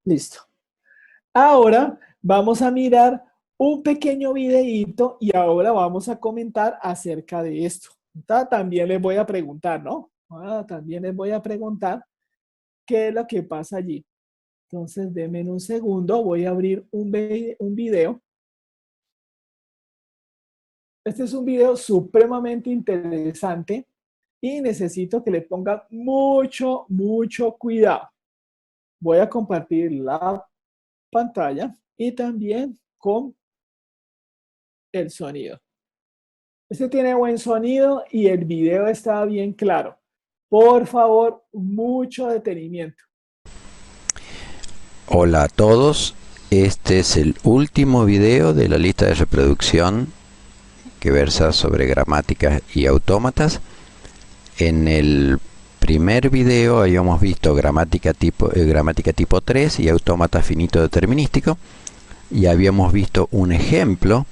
Listo. Ahora vamos a mirar un pequeño videíto y ahora vamos a comentar acerca de esto. También les voy a preguntar, ¿no? También les voy a preguntar qué es lo que pasa allí. Entonces, denme un segundo, voy a abrir un video. Este es un video supremamente interesante y necesito que le pongan mucho cuidado. Voy a compartir la pantalla y también con el sonido. Este tiene buen sonido y el video está bien claro. Por favor, mucho detenimiento. Hola a todos, este es el último video de la lista de reproducción que versa sobre gramáticas y autómatas. En el primer video habíamos visto gramática tipo 3 y autómata finito determinístico, y habíamos visto un ejemplo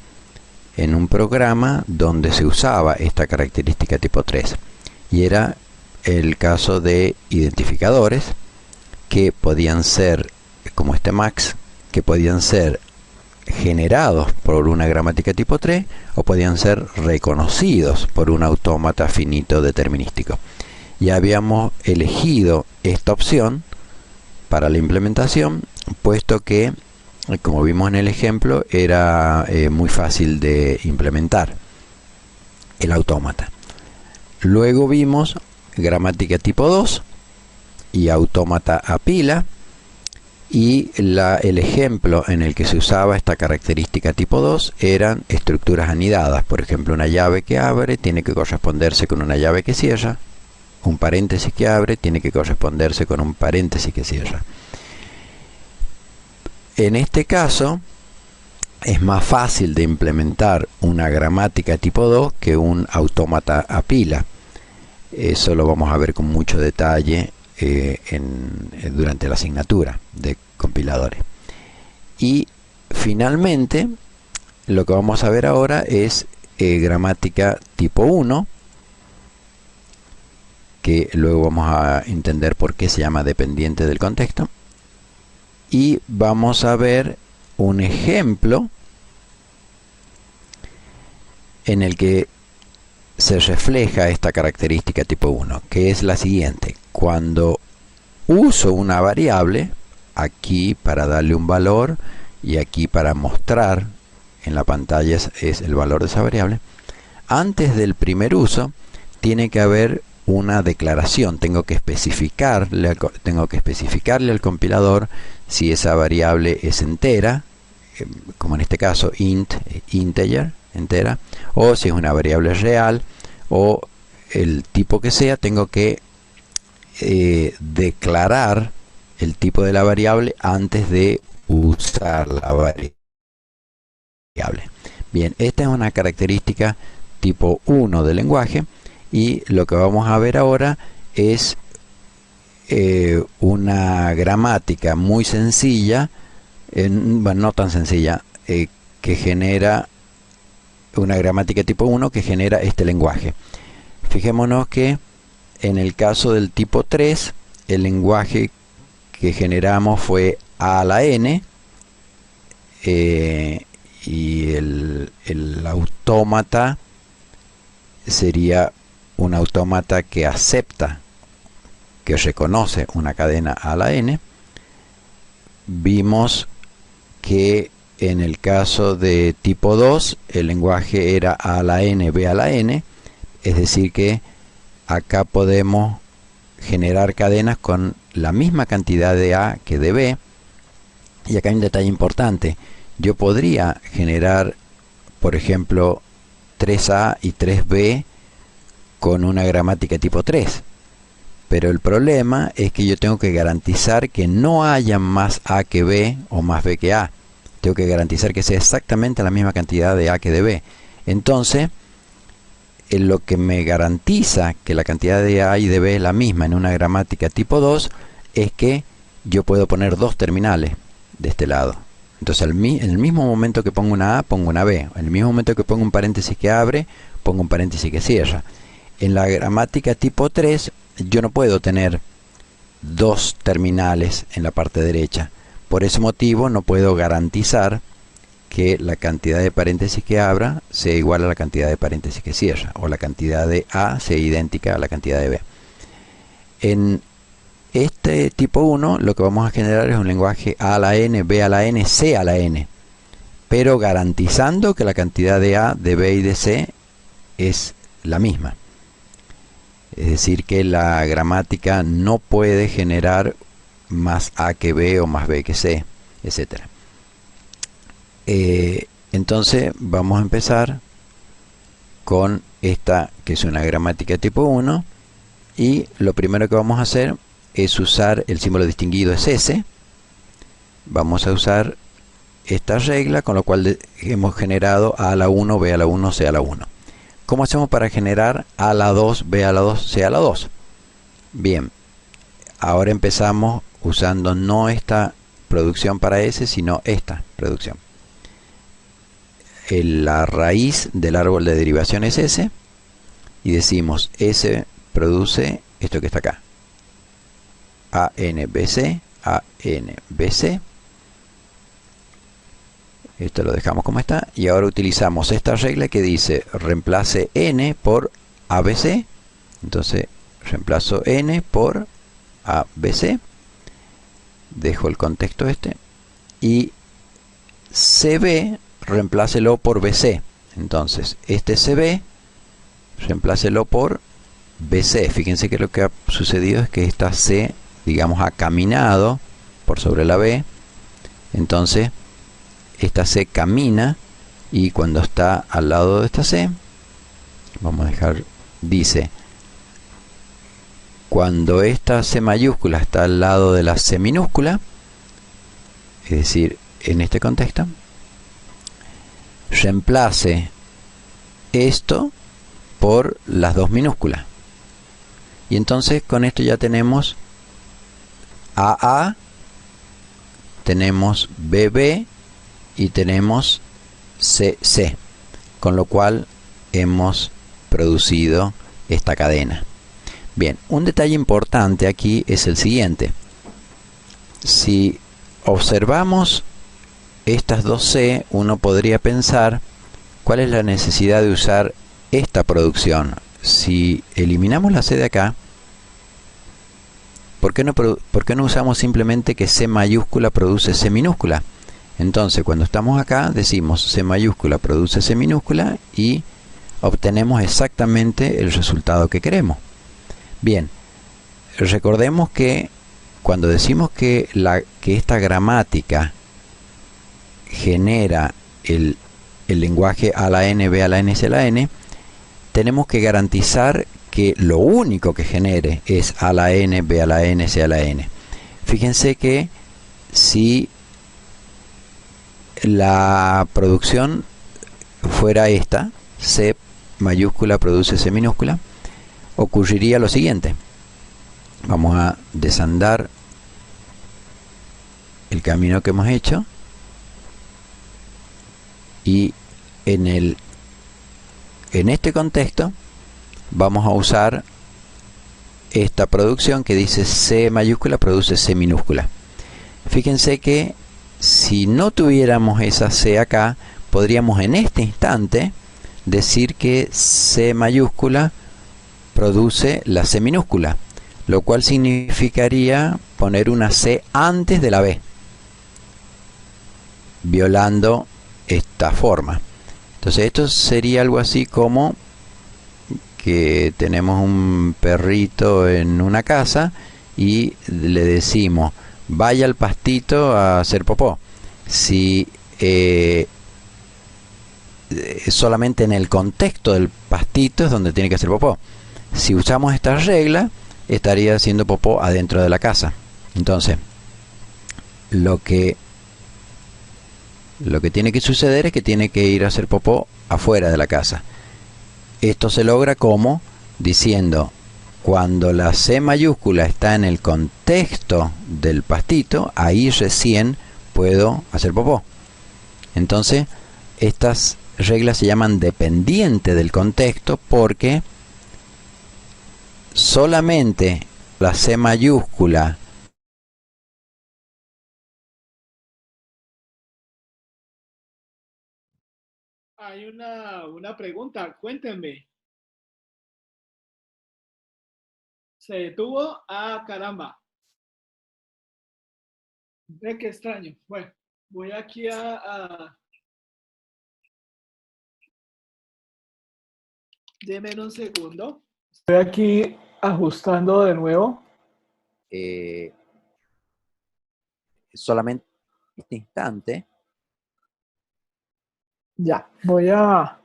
en un programa donde se usaba esta característica tipo 3, y era el caso de identificadores que podían ser, como este Max, que podían ser generados por una gramática tipo 3 o podían ser reconocidos por un autómata finito determinístico. Y habíamos elegido esta opción para la implementación, puesto que, como vimos en el ejemplo, era muy fácil de implementar el autómata. Luego vimos gramática tipo 2 y autómata a pila, y el ejemplo en el que se usaba esta característica tipo 2 eran estructuras anidadas. Por ejemplo, una llave que abre tiene que corresponderse con una llave que cierra, un paréntesis que abre tiene que corresponderse con un paréntesis que cierra. En este caso es más fácil de implementar una gramática tipo 2 que un autómata a pila. Eso lo vamos a ver con mucho detalle durante la asignatura de compiladores. Y finalmente lo que vamos a ver ahora es gramática tipo 1, que luego vamos a entender por qué se llama dependiente del contexto, y vamos a ver un ejemplo en el que se refleja esta característica tipo 1, que es la siguiente: cuando uso una variable, aquí para darle un valor y aquí para mostrar en la pantalla es el valor de esa variable, antes del primer uso tiene que haber una declaración. Tengo que especificarle al compilador si esa variable es entera, como en este caso integer, entera, o si es una variable real, o el tipo que sea. Tengo que declarar el tipo de la variable antes de usar la variable. Bien, esta es una característica tipo 1 del lenguaje, y lo que vamos a ver ahora es una gramática muy sencilla, bueno, no tan sencilla, que genera una gramática tipo 1 que genera este lenguaje. Fijémonos que en el caso del tipo 3, el lenguaje que generamos fue A a la N, y el autómata sería un autómata que acepta, que reconoce una cadena A a la N. Vimos que en el caso de tipo 2, el lenguaje era A a la N, B a la N, es decir que acá podemos generar cadenas con la misma cantidad de A que de B. Y acá hay un detalle importante: yo podría generar, por ejemplo, 3A y 3B con una gramática tipo 3, pero el problema es que yo tengo que garantizar que no haya más A que B o más B que A. Tengo que garantizar que sea exactamente la misma cantidad de A que de B. Entonces, lo que me garantiza que la cantidad de A y de B es la misma en una gramática tipo 2 es que yo puedo poner dos terminales de este lado. Entonces, en el mismo momento que pongo una A, pongo una B. En el mismo momento que pongo un paréntesis que abre, pongo un paréntesis que cierra. En la gramática tipo 3, yo no puedo tener dos terminales en la parte derecha, Por ese motivo no puedo garantizar que la cantidad de paréntesis que abra sea igual a la cantidad de paréntesis que cierra, o la cantidad de A sea idéntica a la cantidad de B. En este tipo 1 lo que vamos a generar es un lenguaje A a la N, B a la N, C a la N, pero garantizando que la cantidad de A, de B y de C es la misma. Es decir, que la gramática no puede generar más A que B o más B que C, etc. Entonces vamos a empezar con esta que es una gramática tipo 1, y lo primero que vamos a hacer es usar el símbolo distinguido es S. Vamos a usar esta regla, con lo cual hemos generado A a la 1, B a la 1, C a la 1. ¿Cómo hacemos para generar A a la 2, B a la 2, C a la 2? Bien, ahora empezamos usando no esta producción para S, sino esta producción. La raíz del árbol de derivación es S, y decimos S produce esto que está acá, ANBC, ANBC. Esto lo dejamos como está, y ahora utilizamos esta regla que dice reemplace N por ABC. Entonces reemplazo N por ABC, dejo el contexto este, y CB reemplácelo por BC. Entonces este CB reemplácelo por BC. Fíjense que lo que ha sucedido es que esta C, digamos, ha caminado por sobre la B. Entonces esta C camina, y cuando está al lado de esta C, vamos a dejar, dice, cuando esta C mayúscula está al lado de la C minúscula, es decir, en este contexto, reemplace esto por las dos minúsculas. Y entonces con esto ya tenemos AA, tenemos BB y tenemos CC, con lo cual hemos producido esta cadena. Bien, un detalle importante aquí es el siguiente. Si observamos estas dos C, uno podría pensar cuál es la necesidad de usar esta producción. Si eliminamos la C de acá, ¿por qué no usamos simplemente que C mayúscula produce C minúscula? Entonces cuando estamos acá decimos C mayúscula produce C minúscula y obtenemos exactamente el resultado que queremos. Bien, recordemos que cuando decimos que esta gramática genera el lenguaje A a la N, B a la N, C a la N, tenemos que garantizar que lo único que genere es A a la N, B a la N, C a la N. Fíjense que si la producción fuera esta, C mayúscula produce C minúscula, ocurriría lo siguiente. Vamos a desandar el camino que hemos hecho, y en este contexto vamos a usar esta producción que dice C mayúscula produce C minúscula. Fíjense que si no tuviéramos esa C acá, podríamos en este instante decir que C mayúscula produce la C minúscula, lo cual significaría poner una C antes de la B, violando esta forma. Entonces esto sería algo así como que tenemos un perrito en una casa y le decimos vaya al pastito a hacer popó. Si solamente en el contexto del pastito es donde tiene que hacer popó. Si usamos esta regla, estaría haciendo popó adentro de la casa. Entonces lo que tiene que suceder es que tiene que ir a hacer popó afuera de la casa. Esto se logra como diciendo, cuando la C mayúscula está en el contexto del pastito, ahí recién puedo hacer popó. Entonces estas reglas se llaman dependiente del contexto, porque solamente la C mayúscula hay una pregunta, cuéntenme. ¿Se detuvo? Ah, caramba. Ve qué extraño. Bueno, voy aquí a... Deme un segundo. Estoy aquí ajustando de nuevo. Solamente este instante. Ya, voy a...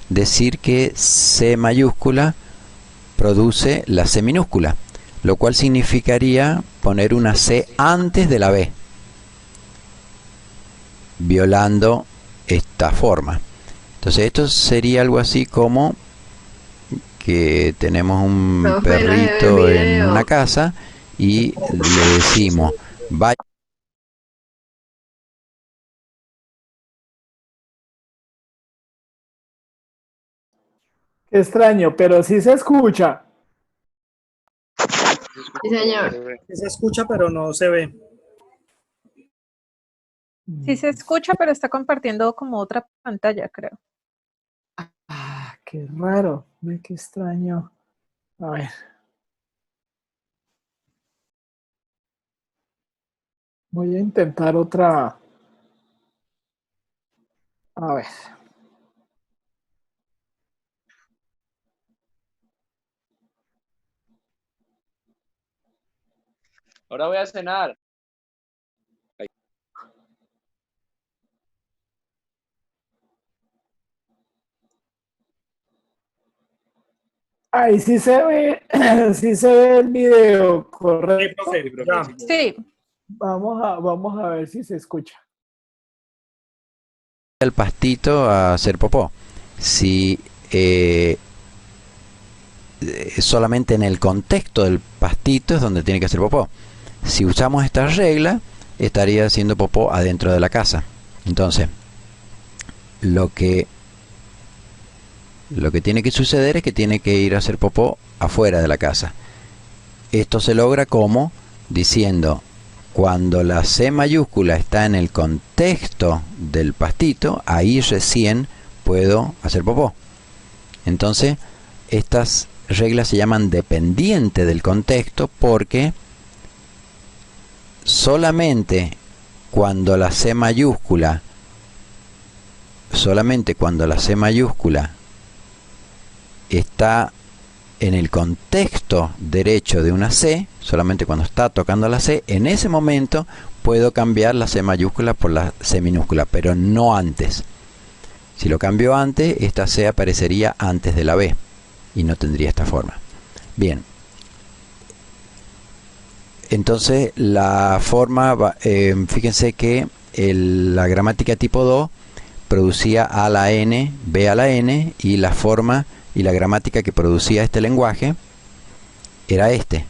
Decir que C mayúscula produce la C minúscula, lo cual significaría poner una C antes de la B, violando esta forma. Entonces esto sería algo así como que tenemos un perrito en una casa y le decimos vaya. Qué extraño, pero sí se escucha. Sí, señor. Se escucha, pero no se ve. Sí se escucha, pero está compartiendo como otra pantalla, creo. Ah, qué raro. Ve qué extraño. A ver. Voy a intentar otra. A ver. Ahora voy a cenar. Ahí sí se ve, sí se ve el video, Sí, correcto. profe, ya. Sí, Vamos a ver si se escucha. El pastito a hacer popó. Si solamente en el contexto del pastito es donde tiene que hacer popó. Si usamos esta regla, estaría haciendo popó adentro de la casa. Entonces, lo que tiene que suceder es que tiene que ir a hacer popó afuera de la casa. Esto se logra como diciendo, cuando la C mayúscula está en el contexto del pastito, ahí recién puedo hacer popó. Entonces, estas reglas se llaman dependiente del contexto porque solamente cuando la C mayúscula está en el contexto derecho de una C, solamente cuando está tocando la C, en ese momento puedo cambiar la C mayúscula por la C minúscula, pero no antes. Si lo cambio antes, esta C aparecería antes de la B y no tendría esta forma. Bien. Entonces la forma, fíjense que la gramática tipo 2 producía A a la N, B a la N, y la forma y la gramática que producía este lenguaje era este.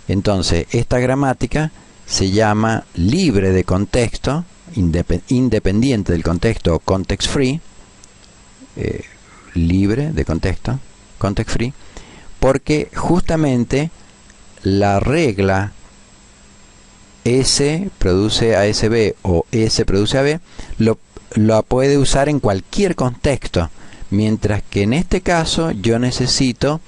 Entonces esta gramática se llama libre de contexto, independiente del contexto, context free, libre de contexto, context free, porque justamente la regla S produce a SB o S produce a B lo puede usar en cualquier contexto, mientras que en este caso yo necesito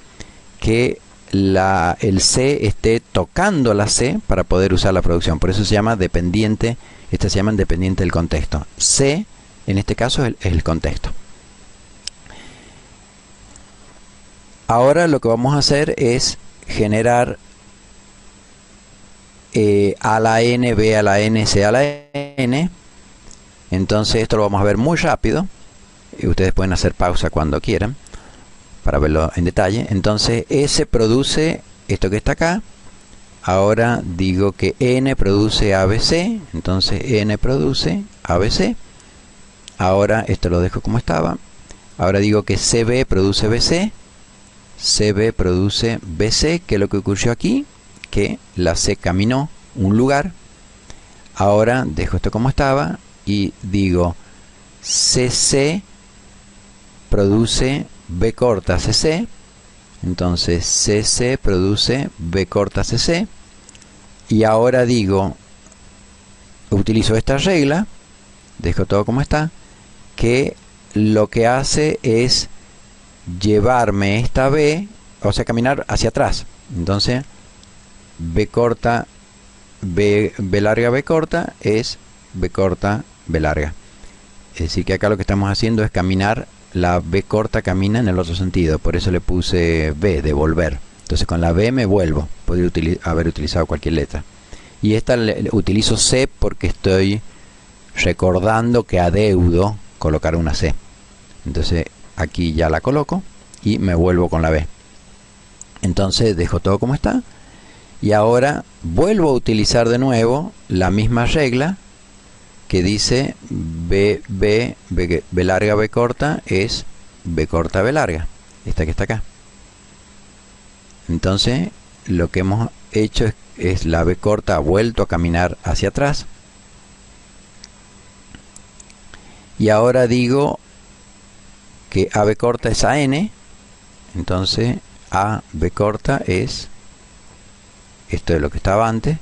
que el C esté tocando la C para poder usar la producción. Por eso se llama dependiente, estas se llaman dependiente del contexto. C en este caso es el contexto. Ahora lo que vamos a hacer es generar A a la N, B a la N, C a la N. Entonces esto lo vamos a ver muy rápido. Y ustedes pueden hacer pausa cuando quieran para verlo en detalle. Entonces S produce esto que está acá. Ahora digo que N produce ABC. Entonces N produce ABC. Ahora esto lo dejo como estaba. Ahora digo que CB produce BC. CB produce BC. ¿Qué es lo que ocurrió aquí? Que la C caminó un lugar. Ahora dejo esto como estaba y digo CC produce B corta CC. Entonces CC produce B corta CC. Y ahora digo, utilizo esta regla, dejo todo como está, que lo que hace es llevarme esta B, o sea, caminar hacia atrás. Entonces B corta B larga B corta es B corta B larga. Es decir, que acá lo que estamos haciendo es caminar, la B corta camina en el otro sentido, por eso le puse B de volver. Entonces con la B me vuelvo, podría haber utilizado cualquier letra. Y esta utilizo C porque estoy recordando que adeudo colocar una C. Entonces aquí ya la coloco y me vuelvo con la B. Entonces dejo todo como está. Y ahora vuelvo a utilizar de nuevo la misma regla que dice B larga B corta es B corta B larga. Esta que está acá. Entonces lo que hemos hecho es la B corta ha vuelto a caminar hacia atrás. Y ahora digo que AB corta es AN. Entonces AB corta es, esto es lo que estaba antes,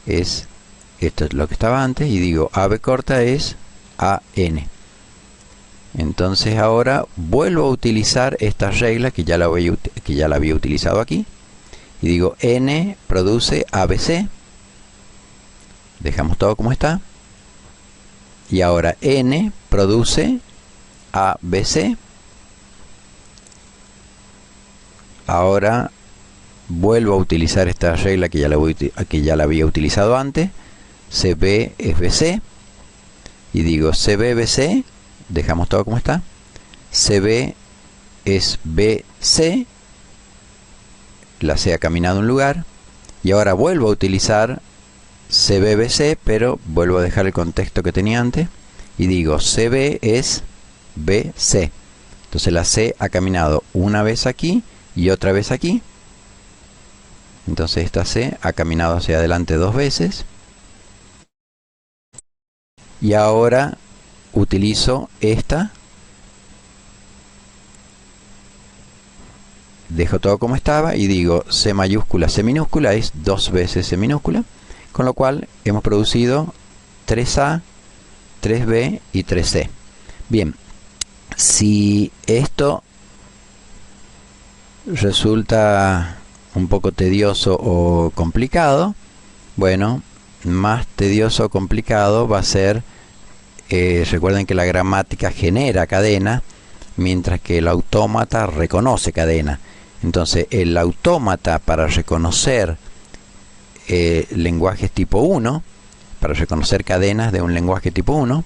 esto es lo que estaba antes, y digo AB corta es AN. Entonces ahora vuelvo a utilizar esta regla que ya la había utilizado aquí. Y digo N produce ABC. Dejamos todo como está. Y ahora N produce ABC. Ahora vuelvo a utilizar esta regla que ya la había utilizado antes. CB es BC. Y digo CB-BC. Dejamos todo como está. CB es BC. La C ha caminado un lugar. Y ahora vuelvo a utilizar CB-BC, pero vuelvo a dejar el contexto que tenía antes. Y digo CB es BC. Entonces la C ha caminado una vez aquí y otra vez aquí. Entonces esta C ha caminado hacia adelante dos veces. Y ahora utilizo esta. Dejo todo como estaba y digo C mayúscula, C minúscula es dos veces C minúscula. Con lo cual hemos producido 3A, 3B y 3C. Bien, si esto resulta un poco tedioso o complicado, bueno, más tedioso o complicado va a ser, recuerden que la gramática genera cadena, mientras que el autómata reconoce cadena. Entonces el autómata, para reconocer lenguajes tipo 1, para reconocer cadenas de un lenguaje tipo 1,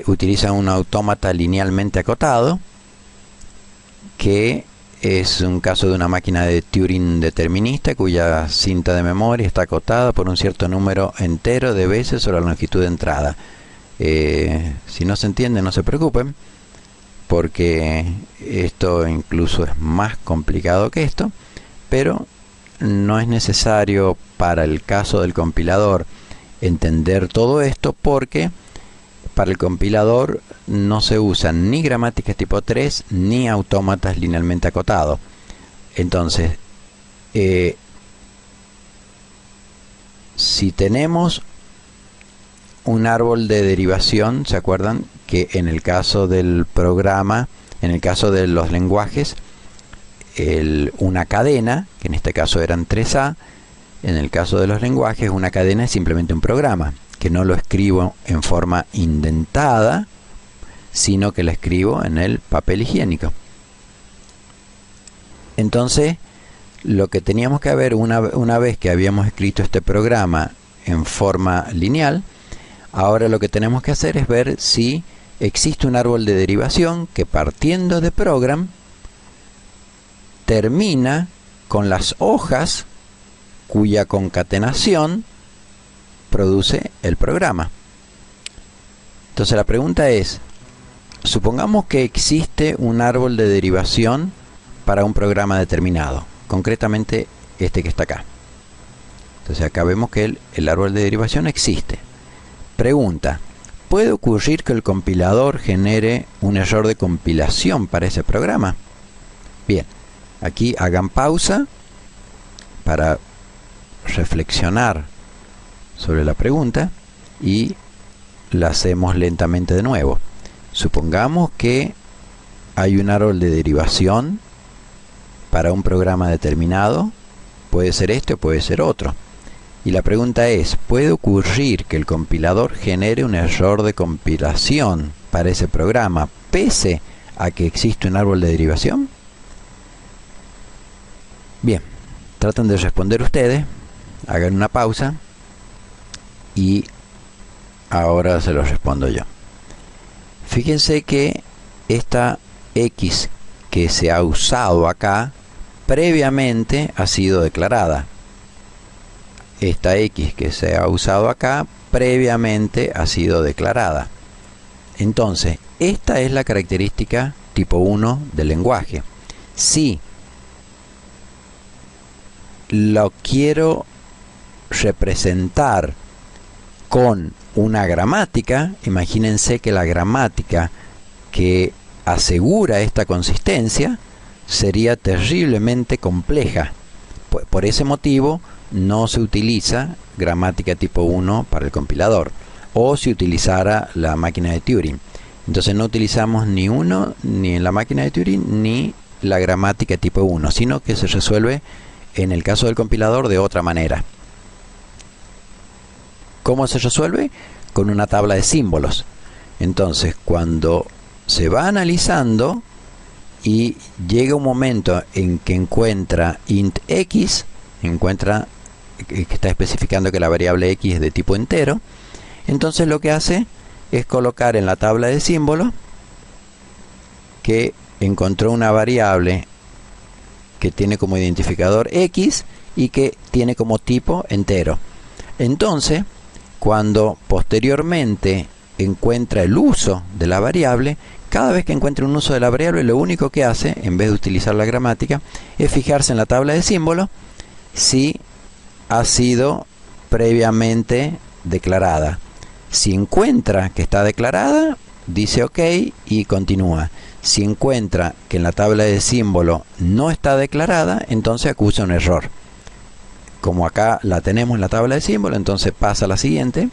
utiliza un autómata linealmente acotado, que es un caso de una máquina de Turing determinista cuya cinta de memoria está acotada por un cierto número entero de veces sobre la longitud de entrada. Si no se entiende, no se preocupen, porque esto incluso es más complicado que esto, pero no es necesario para el caso del compilador entender todo esto, porque para el compilador no se usan ni gramáticas tipo 3 ni autómatas linealmente acotados. Entonces, si tenemos un árbol de derivación, ¿se acuerdan que en el caso del programa, en el caso de los lenguajes, una cadena, que en este caso eran 3A, en el caso de los lenguajes una cadena es simplemente un programa, que no lo escribo en forma indentada, sino que la escribo en el papel higiénico. Entonces, lo que teníamos que ver una vez que habíamos escrito este programa en forma lineal, ahora lo que tenemos que hacer es ver si existe un árbol de derivación que, partiendo de program, termina con las hojas cuya concatenación produce el programa. Entonces la pregunta es, supongamos que existe un árbol de derivación para un programa determinado, concretamente este que está acá. Entonces acá vemos que el árbol de derivación existe. Pregunta, puede ocurrir que el compilador genere un error de compilación para ese programa. Bien, aquí hagan pausa para reflexionar sobre la pregunta y la hacemos lentamente de nuevo. Supongamos que hay un árbol de derivación para un programa determinado, puede ser este o puede ser otro. Y la pregunta es, ¿puede ocurrir que el compilador genere un error de compilación para ese programa pese a que existe un árbol de derivación? Bien, traten de responder ustedes, hagan una pausa y ahora se lo respondo yo. Fíjense que esta X que se ha usado acá previamente ha sido declarada. Esta X que se ha usado acá previamente ha sido declarada. Entonces, esta es la característica tipo 1 del lenguaje. Si lo quiero representar con una gramática, imagínense que la gramática que asegura esta consistencia sería terriblemente compleja. Por ese motivo no se utiliza gramática tipo 1 para el compilador, o si utilizara la máquina de Turing. Entonces no utilizamos ni uno, ni en la máquina de Turing, ni la gramática tipo 1, sino que se resuelve en el caso del compilador de otra manera. ¿Cómo se resuelve? Con una tabla de símbolos. Entonces, cuando se va analizando y llega un momento en que encuentra int x, encuentra que está especificando que la variable x es de tipo entero, entonces lo que hace es colocar en la tabla de símbolos que encontró una variable que tiene como identificador x y que tiene como tipo entero. Entonces, cuando posteriormente encuentra el uso de la variable, cada vez que encuentra un uso de la variable, lo único que hace, en vez de utilizar la gramática, es fijarse en la tabla de símbolos si ha sido previamente declarada. Si encuentra que está declarada, dice OK y continúa. Si encuentra que en la tabla de símbolo no está declarada, entonces acusa un error. Como acá la tenemos en la tabla de símbolo, entonces pasa a la siguiente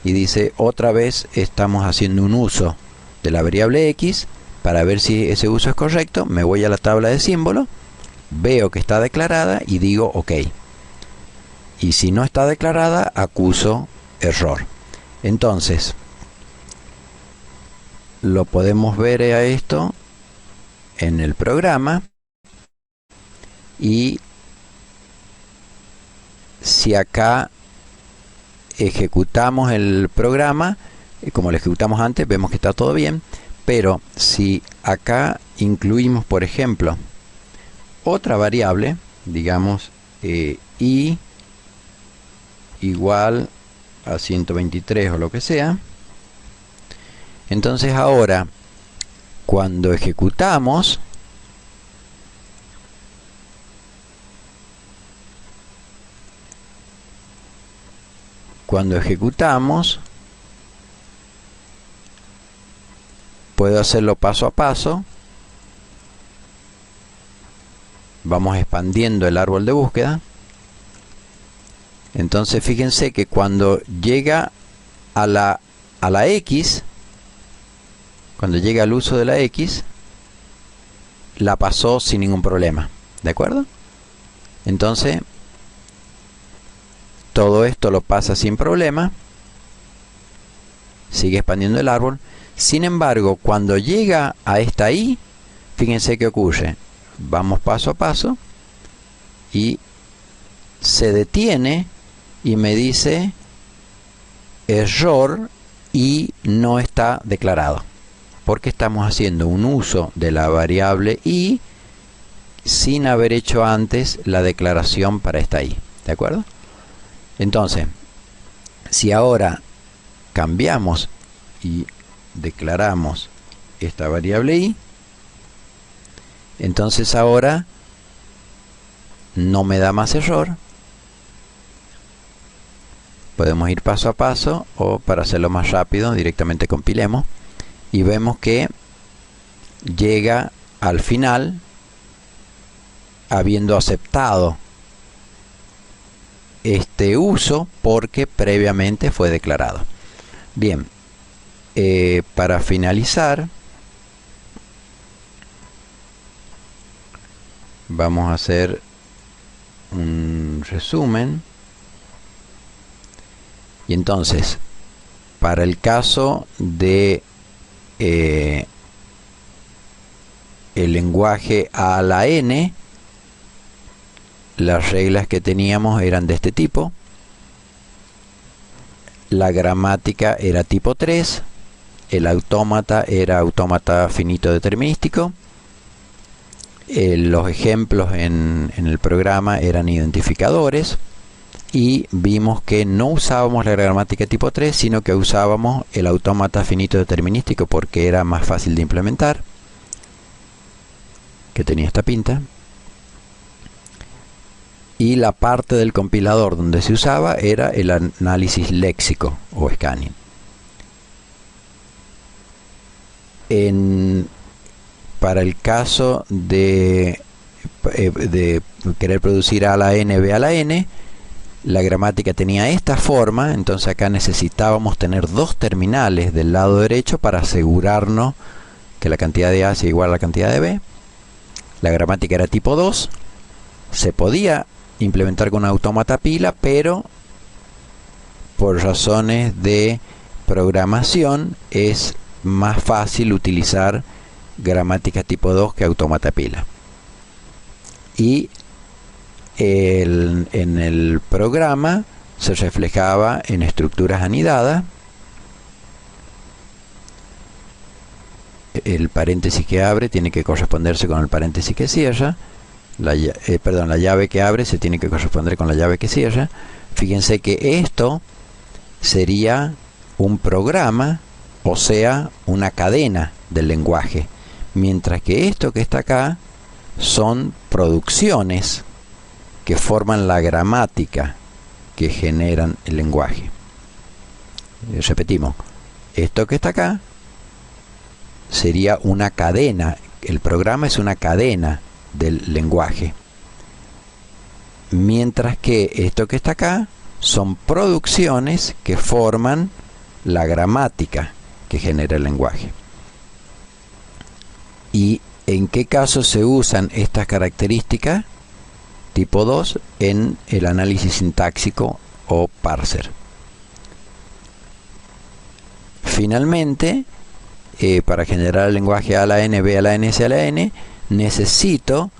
y dice, otra vez estamos haciendo un uso de la variable x. Para ver si ese uso es correcto, me voy a la tabla de símbolo, veo que está declarada y digo OK. Y si no está declarada, acuso error. Entonces, lo podemos ver a esto en el programa, y si acá ejecutamos el programa, como lo ejecutamos antes, vemos que está todo bien. Pero si acá incluimos, por ejemplo, otra variable, digamos i igual a 123 o lo que sea, entonces ahora cuando ejecutamos, puedo hacerlo paso a paso. Vamos expandiendo el árbol de búsqueda. Entonces fíjense que cuando llega a la x, cuando llega al uso de la x, la pasó sin ningún problema. ¿De acuerdo? Entonces todo esto lo pasa sin problema. Sigue expandiendo el árbol. Sin embargo, cuando llega a esta i, fíjense qué ocurre. Vamos paso a paso y se detiene y me dice error y no está declarado, porque estamos haciendo un uso de la variable i sin haber hecho antes la declaración para esta i. ¿De acuerdo? Entonces, si ahora cambiamos y declaramos esta variable i, entonces ahora no me da más error podemos ir paso a paso, o para hacerlo más rápido directamente compilemos y vemos que llega al final habiendo aceptado este uso porque previamente fue declarado. Bien, para finalizar vamos a hacer un resumen. Y entonces, para el caso de el lenguaje A a la N, las reglas que teníamos eran de este tipo. La gramática era tipo 3. El autómata era autómata finito determinístico. Los ejemplos en el programa eran identificadores. Y vimos que no usábamos la gramática tipo 3, sino que usábamos el autómata finito determinístico porque era más fácil de implementar, que tenía esta pinta. Y la parte del compilador donde se usaba era el análisis léxico o scanning. Para el caso de querer producir A a la N, B a la N, la gramática tenía esta forma, entonces acá necesitábamos tener dos terminales del lado derecho para asegurarnos que la cantidad de A sea igual a la cantidad de B. La gramática era tipo 2, se podía implementar con un autómata pila, pero por razones de programación es más fácil utilizar gramática tipo 2 que autómata pila. Y en el programa se reflejaba en estructuras anidadas. El paréntesis que abre tiene que corresponderse con el paréntesis que cierra. La llave que abre se tiene que corresponder con la llave que cierra. Fíjense que esto sería un programa, o sea, una cadena del lenguaje, mientras que esto que está acá son producciones que forman la gramática que generan el lenguaje. Repetimos, esto que está acá sería una cadena, el programa es una cadena del lenguaje, mientras que esto que está acá son producciones que forman la gramática que genera el lenguaje. ¿Y en qué caso se usan estas características tipo 2 en el análisis sintáxico o parser? Finalmente, para generar el lenguaje A a la N, B a la N, C a la N, necesito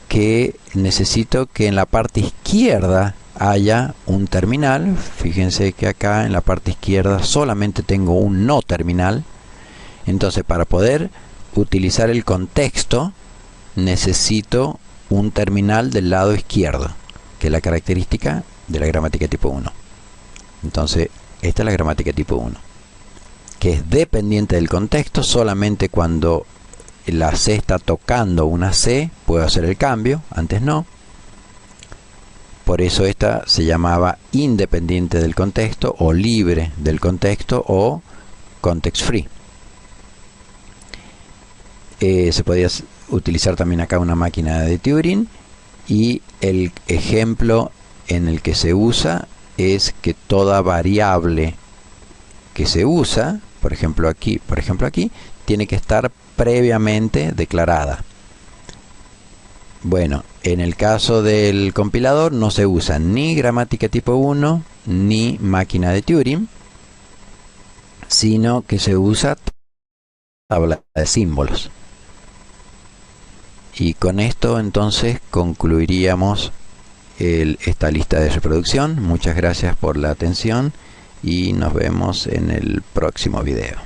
que en la parte izquierda haya un terminal. Fíjense que acá en la parte izquierda solamente tengo un no terminal. Entonces, para poder utilizar el contexto, necesito un terminal del lado izquierdo, que es la característica de la gramática tipo 1. Entonces, esta es la gramática tipo 1, que es dependiente del contexto. Solamente cuando la C está tocando una C puedo hacer el cambio, antes no. Por eso esta se llamaba independiente del contexto, o libre del contexto, o context free. Se podía utilizar también acá una máquina de Turing, y el ejemplo en el que se usa es que toda variable que se usa, por ejemplo aquí, tiene que estar previamente declarada. Bueno, en el caso del compilador no se usa ni gramática tipo 1 ni máquina de Turing, sino que se usa tabla de símbolos. Y con esto entonces concluiríamos esta lista de reproducción. Muchas gracias por la atención y nos vemos en el próximo video.